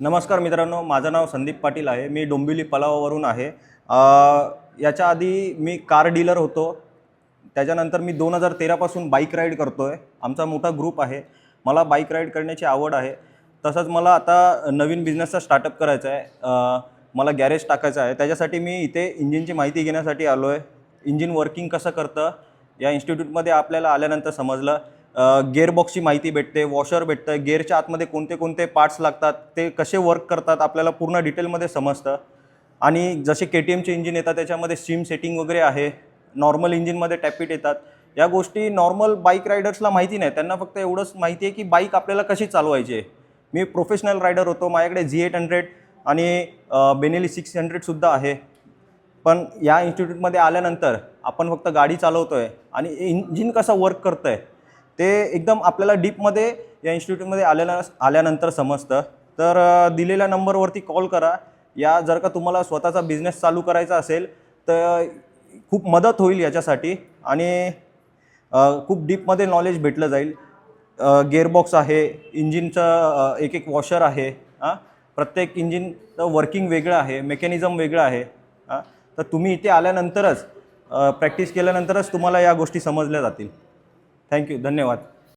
नमस्कार मित्रांनो, माझं नाव संदीप पाटील आहे. मी डोंबिवली पलावावरून आहे. याच्या आधी मी कार डीलर होतो. त्याच्यानंतर मी 2013 पासून बाईक राईड करतो आहे. आमचा मोठा ग्रुप आहे. मला बाईक राईड करण्याची आवड आहे. तसंच मला आता नवीन बिझनेसचा स्टार्टअप करायचा आहे. मला गॅरेज टाकायचं आहे. त्याच्यासाठी मी इथे इंजिनची माहिती घेण्यासाठी आलो आहे. इंजिन वर्किंग कसं करतं या इन्स्टिट्यूटमध्ये आपल्याला आल्यानंतर समजलं. गिअरबॉक्सची माहिती भेटते, वॉशर भेटतं, गिअरच्या आतमध्ये कोणते कोणते पार्ट्स लागतात, ते कसे वर्क करतात आपल्याला पूर्ण डिटेलमध्ये समजतं. आणि जसे KTMचे इंजिन येतात त्याच्यामध्ये स्टीम सेटिंग वगैरे आहे. नॉर्मल इंजिनमध्ये टॅपिट येतात. या गोष्टी नॉर्मल बाईक रायडर्सला माहिती नाही. त्यांना फक्त एवढंच माहिती आहे की बाईक आपल्याला कशी चालवायची आहे. मी प्रोफेशनल रायडर होतो. माझ्याकडे Z800 आणि बेनेली 600सुद्धा आहे. पण या इन्स्टिट्यूटमध्ये आल्यानंतर आपण फक्त गाडी चालवतो आहे आणि इंजिन कसं वर्क करतं आहे ते एकदम आपल्याला डीपमध्ये या इन्स्टिट्यूटमध्ये आल्यानंतर समजतं. तर दिलेल्या नंबरवरती कॉल करा. जर का तुम्हाला स्वतःचा बिझनेस चालू करायचा असेल तर खूप मदत होईल याच्यासाठी आणि खूप डीपमध्ये नॉलेज भेटलं जाईल. गिअरबॉक्स आहे, इंजिनचं एक एक वॉशर आहे. प्रत्येक इंजिनचं वर्किंग वेगळं आहे, मेकॅनिझम वेगळं आहे. तर तुम्ही इथे आल्यानंतरच प्रॅक्टिस केल्यानंतरच तुम्हाला या गोष्टी समजल्या जातील. थँक्यू, धन्यवाद.